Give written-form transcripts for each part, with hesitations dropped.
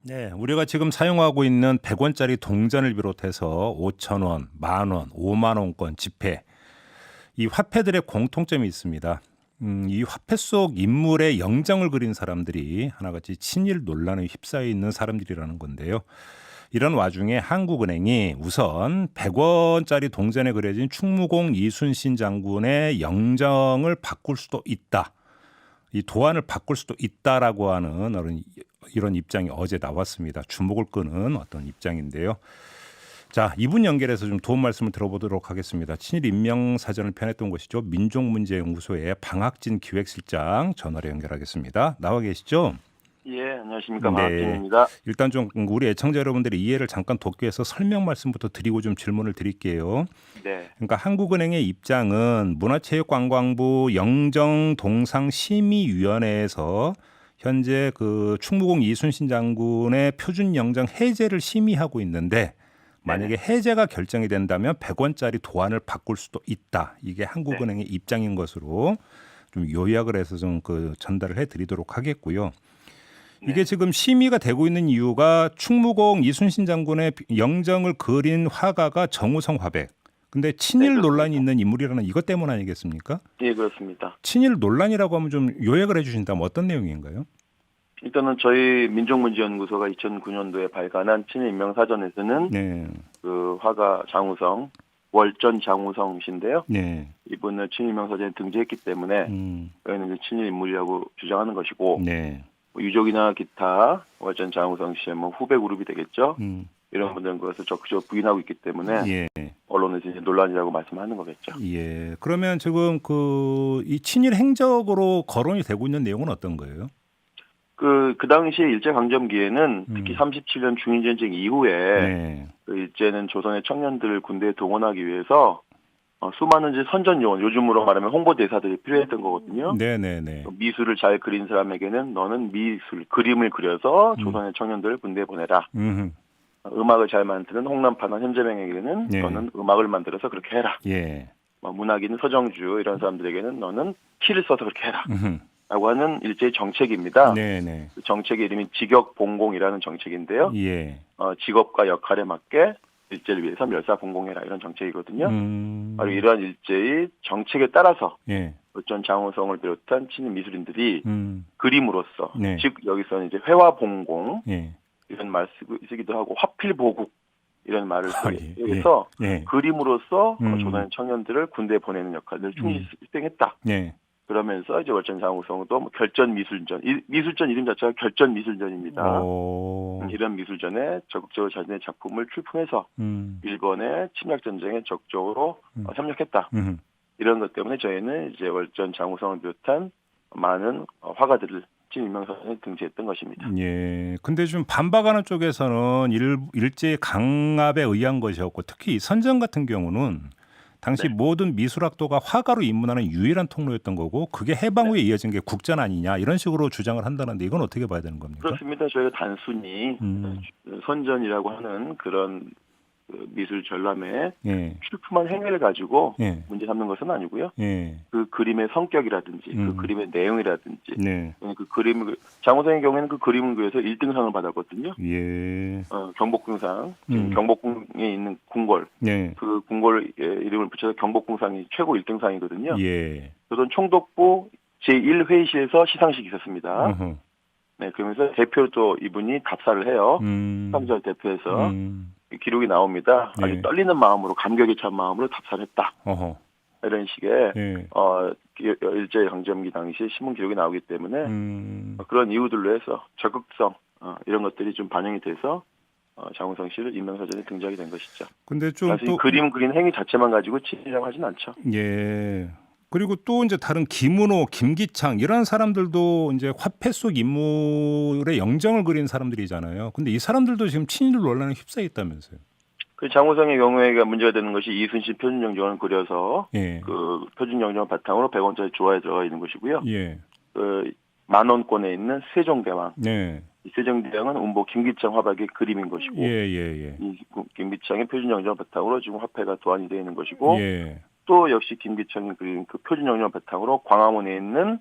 네, 우리가 지금 사용하고 있는 100원짜리 동전을 비롯해서 5,000원, 만 원, 5만 원권 지폐, 이 화폐들의 공통점이 있습니다. 이 화폐 속 인물의 영정을 그린 사람들이 하나같이 친일 논란에 휩싸여 있는 사람들이라는 건데요. 이런 와중에 한국은행이 우선 100원짜리 동전에 그려진 충무공 이순신 장군의 영정을 바꿀 수도 있다. 이 도안을 바꿀 수도 있다라고 하는 이런 입장이 어제 나왔습니다. 주목을 끄는 어떤 입장인데요. 자, 이분 연결해서 좀 도움 말씀을 들어보도록 하겠습니다. 친일 인명 사전을 펴냈던 곳이죠. 민족문제연구소의 방학진 기획실장 전화로 연결하겠습니다. 나와 계시죠? 예, 안녕하십니까. 네. 방학진입니다. 일단 좀 우리 애청자 여러분들의 이해를 잠깐 돕기 위해서 설명 말씀부터 드리고 좀 질문을 드릴게요. 네. 그러니까 한국은행의 입장은 문화체육관광부 영정동상심의위원회에서 현재 그 충무공 이순신 장군의 표준 영정 해제를 심의하고 있는데 만약에 해제가 결정이 된다면 100원짜리 도안을 바꿀 수도 있다. 이게 한국은행의 입장인 것으로 좀 요약을 해서 좀 그 전달을 해드리도록 하겠고요. 이게 지금 심의가 되고 있는 이유가 충무공 이순신 장군의 영정을 그린 화가가 정우성 화백. 근데 친일 논란이 있는 인물이라는 이것 때문 아니겠습니까? 예, 그렇습니다. 친일 논란이라고 하면 좀 요약을 해주신다면 어떤 내용인가요? 일단은 저희 민족문제연구소가 2009년도에 발간한 친일 인명사전에서는 네. 그 화가 장우성, 월전 장우성 씨인데요. 네. 이분을 친일 인명사전에 등재했기 때문에 저희는 이제 친일 인물이라고 주장하는 것이고 네. 뭐 유족이나 기타 월전 장우성 씨의 뭐 후배 그룹이 되겠죠. 이런 분들은 그것을 적극적으로 부인하고 있기 때문에 예. 언론에서 이제 논란이라고 말씀하는 거겠죠. 예. 그러면 지금 이 친일 행적으로 거론이 되고 있는 내용은 어떤 거예요? 그 당시에 일제강점기에는 특히 37년 중인전쟁 이후에 네. 그 일제는 조선의 청년들을 군대에 동원하기 위해서 수많은 이제 선전요원, 요즘으로 말하면 홍보대사들이 필요했던 거거든요. 네네네. 미술을 잘 그린 사람에게는 너는 그림을 그려서 조선의 청년들을 군대에 보내라. 음악을 잘 만드는 홍남파나 현재명에게는 네. 너는 음악을 만들어서 그렇게 해라. 예. 문학인 서정주 이런 사람들에게는 너는 시를 써서 그렇게 해라. 라고 하는 일제의 정책입니다. 네네. 그 정책의 이름이 직역봉공이라는 정책인데요. 예. 직업과 역할에 맞게 일제를 위해서 멸사봉공해라 이런 정책이거든요. 바로 이러한 일제의 정책에 따라서 예. 어쩐 장우성을 비롯한 친일 미술인들이 그림으로써 네. 즉 여기서는 이제 회화봉공 예. 이런 말 쓰기도 하고 화필보국 이런 말을 예. 써서 예. 그림으로써 조선의 청년들을 군대에 보내는 역할을 충실히 수행했다. 네. 그러면서 이제 월전 장우성도 뭐 결전 미술전, 미술전 이름 자체가 결전 미술전입니다. 이런 미술전에 적극적으로 자신의 작품을 출품해서 일본의 침략 전쟁에 적극적으로 협력했다. 이런 것 때문에 저희는 이제 월전 장우성을 비롯한 많은 화가들을 친일명사전에 등재했던 것입니다. 예. 근데 좀 반박하는 쪽에서는 일제의 강압에 의한 것이었고 특히 선전 같은 경우는 당시 모든 미술학도가 화가로 입문하는 유일한 통로였던 거고 그게 해방 후에 이어진 게 국전 아니냐 이런 식으로 주장을 한다는데 이건 어떻게 봐야 되는 겁니까? 그렇습니다. 저희가 단순히 선전이라고 하는 그런 그 미술 전람회 출품한 행위를 가지고 문제 삼는 것은 아니고요. 그 그림의 성격이라든지 그 그림의 내용이라든지 그 그림을 장우성의 경우에는 그 그림을 그려서 1등상을 받았거든요. 예. 경복궁상 경복궁에 있는 궁궐 그 궁궐 이름을 붙여서 경복궁상이 최고 1등상이거든요. 예. 조선 총독부 제1회의실에서 시상식이 있었습니다. 네, 그러면서 대표도 이분이 답사를 해요. 수상자 대표에서 기록이 나옵니다. 아주 떨리는 마음으로 감격에 찬 마음으로 답사를 했다. 이런 식의 일제 강점기 당시 신문 기록이 나오기 때문에 그런 이유들로 해서 적극성 이런 것들이 좀 반영이 돼서 장우성 씨를 인명사전에 등장이 된 것이죠. 근데 좀 또 그림 그린 행위 자체만 가지고 친일이라고 하진 않죠. 예. 그리고 또 이제 다른 김은호, 김기창 이런 사람들도 이제 화폐 속 인물의 영정을 그린 사람들이잖아요. 근데 이 사람들도 지금 친일 논란에 휩싸여 있다면서요. 그 장우성의 경우에 문제가 되는 것이 이순신 표준영정을 그려서 그 표준영정 바탕으로 100원짜리 조화에 들어가 있는 것이고요. 그 만원권에 있는 세종대왕. 이 세종대왕은 운보 김기창 화백의 그림인 것이고 이 김기창의 표준영정 바탕으로 지금 화폐가 도안이 되어 있는 것이고 또 역시 김기창이 그린 그 표준영정 바탕으로 광화문에 있는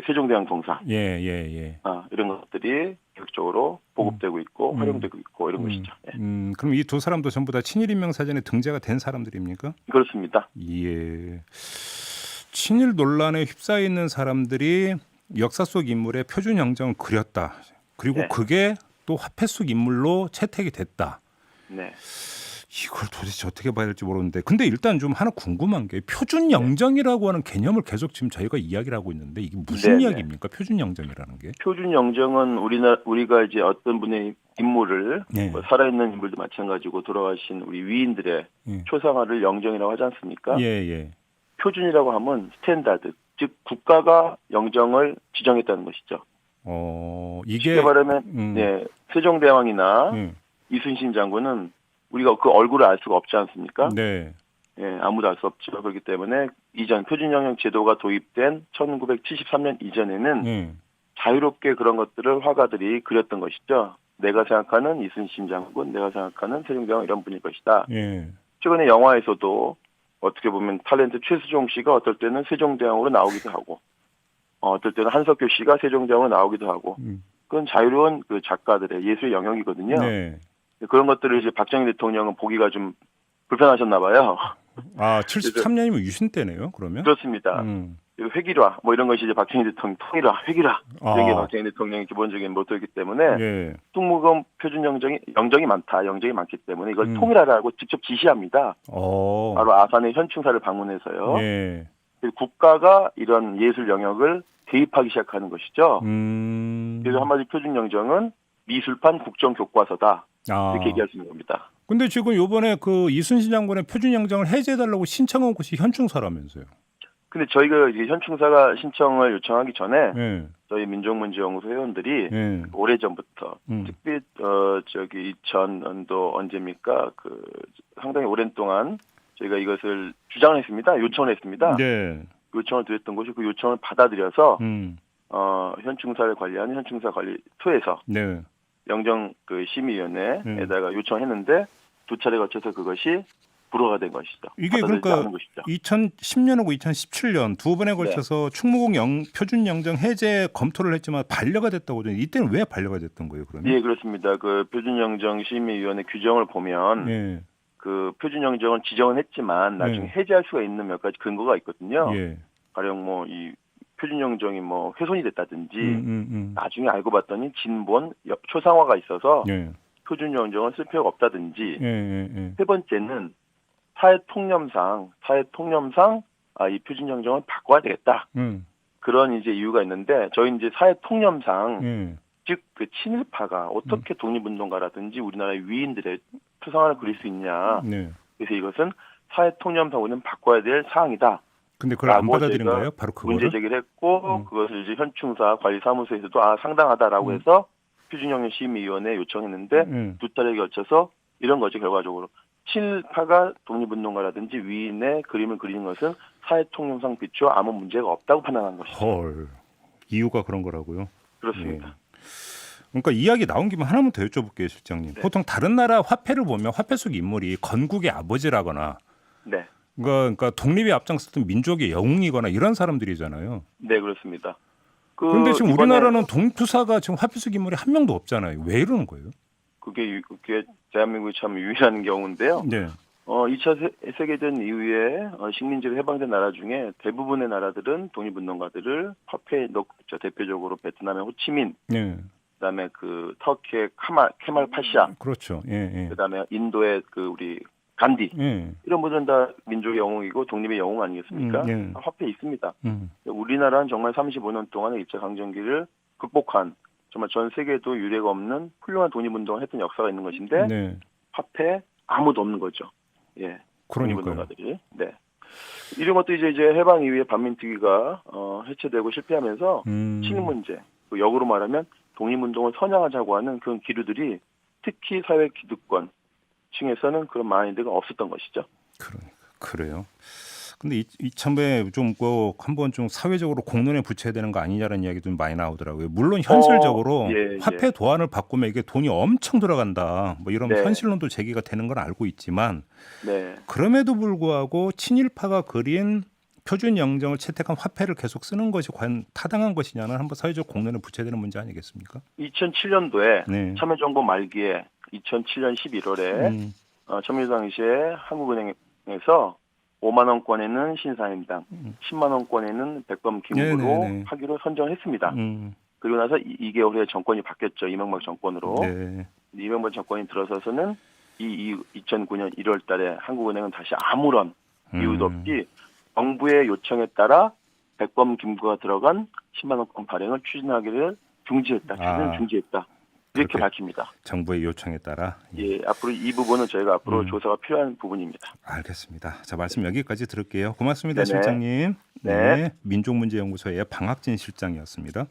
세종대왕 동상. 이런 것들이 계속적으로 보급되고 있고 활용되고 있고 이런 것이죠. 예. 그럼 이 두 사람도 전부 다 친일 인명 사전에 등재가 된 사람들입니까? 그렇습니다. 예. 친일 논란에 휩싸여 있는 사람들이 역사 속 인물의 표준 영정을 그렸다. 그리고 네. 그게 또 화폐 속 인물로 채택이 됐다. 네. 이걸 도대체 어떻게 봐야 될지 모르는데, 근데 일단 좀 하나 궁금한 게 표준 영정이라고 하는 개념을 계속 지금 저희가 이야기를 하고 있는데 이게 무슨 네네. 이야기입니까? 표준 영정이라는 게? 표준 영정은 우리가 이제 어떤 분의 인물을 네. 뭐 살아있는 인물도 마찬가지고 돌아가신 우리 위인들의 예. 초상화를 영정이라고 하지 않습니까? 예. 표준이라고 하면 스탠다드, 즉 국가가 영정을 지정했다는 것이죠. 이게 쉽게 말하면 네, 세종대왕이나 이순신 장군은 우리가 그 얼굴을 알 수가 없지 않습니까? 네. 예, 아무도 알 수 없죠. 그렇기 때문에 이전 표준영정 제도가 도입된 1973년 이전에는 자유롭게 그런 것들을 화가들이 그렸던 것이죠. 내가 생각하는 이순신 장군, 내가 생각하는 세종대왕 이런 분일 것이다. 예. 최근에 영화에서도 어떻게 보면 탤런트 최수종 씨가 어떨 때는 세종대왕으로 나오기도 하고, 어떨 때는 한석규 씨가 세종대왕으로 나오기도 하고, 그건 자유로운 그 작가들의 예술의 영역이거든요. 네. 그런 것들을 이제 박정희 대통령은 보기가 좀 불편하셨나 봐요. 73년이면 유신 때네요, 그러면? 그렇습니다. 회기라, 뭐 이런 것이 이제 박정희 대통령 통일화, 회기라. 이런 게 박정희 대통령의 기본적인 모토이기 때문에, 예. 특무검 표준 영정이 많다. 영정이 많기 때문에 이걸 통일하라고 직접 지시합니다. 바로 아산의 현충사를 방문해서요. 예. 국가가 이런 예술 영역을 개입하기 시작하는 것이죠. 그래서 한마디 표준 영정은 미술판 국정교과서다. 이렇게 얘기할 수 있는 겁니다. 근데 지금 요번에 그 이순신 장군의 표준 영정을 해제해달라고 신청한 곳이 현충사라면서요. 근데 저희가 이제 현충사가 신청을 요청하기 전에 저희 민족문제연구소 회원들이 오래전부터 특히 2000년도 언제입니까? 그 상당히 오랜 동안 저희가 이것을 주장을 했습니다. 요청을 했습니다. 네. 요청을 드렸던 것이 그 요청을 받아들여서 현충사를 관리하는 현충사관리소에서 영정 그 심의위원회에다가 요청했는데 두 차례 거쳐서 그것이 불허가 된 것이죠. 이게 그러니까 2010년하고 2017년 두 번에 걸쳐서 충무공 표준 영정 해제 검토를 했지만 반려가 됐다고 하더니 이때는 왜 반려가 됐던 거예요, 그러면? 예, 그렇습니다. 그 표준 영정 심의위원회 규정을 보면 그 표준 영정을 지정은 했지만 나중에 해제할 수가 있는 몇 가지 근거가 있거든요. 가령 뭐 이 표준 영정이 뭐 훼손이 됐다든지 나중에 알고 봤더니 진본 초상화가 있어서 표준 영정을 쓸 필요가 없다든지 세 번째는 사회 통념상 이 표준 영정을 바꿔야 되겠다. 그런 이제 이유가 있는데 저희 이제 사회 통념상 즉 그 친일파가 어떻게 독립운동가라든지 우리나라의 위인들의 초상화를 그릴 수 있냐. 그래서 이것은 사회 통념상으로는 바꿔야 될 사항이다. 근데 그걸 안 받아들인 거예요? 바로 그거를? 문제 제기를 했고 그것을 이제 현충사 관리사무소에서도 상당하다라고 해서 표준영정 심의위원회에 요청했는데 두 차례에 걸쳐서 이런 거죠. 결과적으로 친일파가 독립운동가라든지 위인의 그림을 그리는 것은 사회통념상 비추어 아무 문제가 없다고 판단한 것이죠. 헐, 이유가 그런 거라고요? 그렇습니다. 그러니까 이야기 나온 김에 하나만 더 여쭤볼게요, 실장님. 보통 다른 나라 화폐를 보면 화폐 속 인물이 건국의 아버지라거나 그러니까 독립에 앞장섰던 민족의 영웅이거나 이런 사람들이잖아요. 네, 그렇습니다. 그런데 지금 우리나라는 동투사가 지금 화폐 속 인물이 한 명도 없잖아요. 왜 이러는 거예요? 그게 대한민국이 참 유일한 경우인데요. 2차 세계대전 이후에 식민지로 해방된 나라 중에 대부분의 나라들은 독립운동가들을 화폐에 넣고 있죠. 대표적으로 베트남의 호치민, 그다음에 그 터키의 케말 파샤, 그렇죠. 그다음에 인도의 그 우리 간디, 이런 분들은 다 민족의 영웅이고 독립의 영웅 아니겠습니까? 화폐에 있습니다. 우리나라는 정말 35년 동안의 일제강점기를 극복한 정말 전 세계에도 유례가 없는 훌륭한 독립운동을 했던 역사가 있는 것인데 화폐에 아무도 없는 거죠. 예, 독립운동가들이. 이런 것도 이제 해방 이후에 반민특위가 해체되고 실패하면서 친일 문제, 역으로 말하면 독립운동을 선양하자고 하는 그런 기류들이 특히 사회 기득권 층에서는 그런 마인드가 없었던 것이죠. 그래요. 근데 이참에 좀 한번 좀 사회적으로 공론에 붙여야 되는 거 아니냐라는 이야기도 많이 나오더라고요. 물론 현실적으로 화폐 도안을 바꾸면 이게 돈이 엄청 들어간다. 뭐 이런 현실론도 제기가 되는 건 알고 있지만 그럼에도 불구하고 친일파가 그린 표준 영정을 채택한 화폐를 계속 쓰는 것이 과연 타당한 것이냐는 한번 사회적 공론에 붙여야 되는 문제 아니겠습니까? 2007년도에 네. 참여정부 말기에 2007년 11월에 참여 당시에 한국은행에서 5만 원권에는 신사임당, 10만 원권에는 백범 김구로 네네네. 하기로 선정했습니다. 그리고 나서 2개월 후에 정권이 바뀌었죠. 이명박 정권으로. 네. 이명박 정권이 들어서서는 2009년 1월 달에 한국은행은 다시 아무런 이유도 없이 정부의 요청에 따라 백범 김구가 들어간 10만 원권 발행을 추진하기를 중지했다. 추진을 중지했다. 이렇게 밝힙니다. 정부의 요청에 따라. 예, 앞으로 이 부분은 저희가 앞으로 조사가 필요한 부분입니다. 알겠습니다. 자, 말씀 여기까지 들을게요. 고맙습니다, 네네. 실장님. 네. 네. 민족문제연구소의 방학진 실장이었습니다.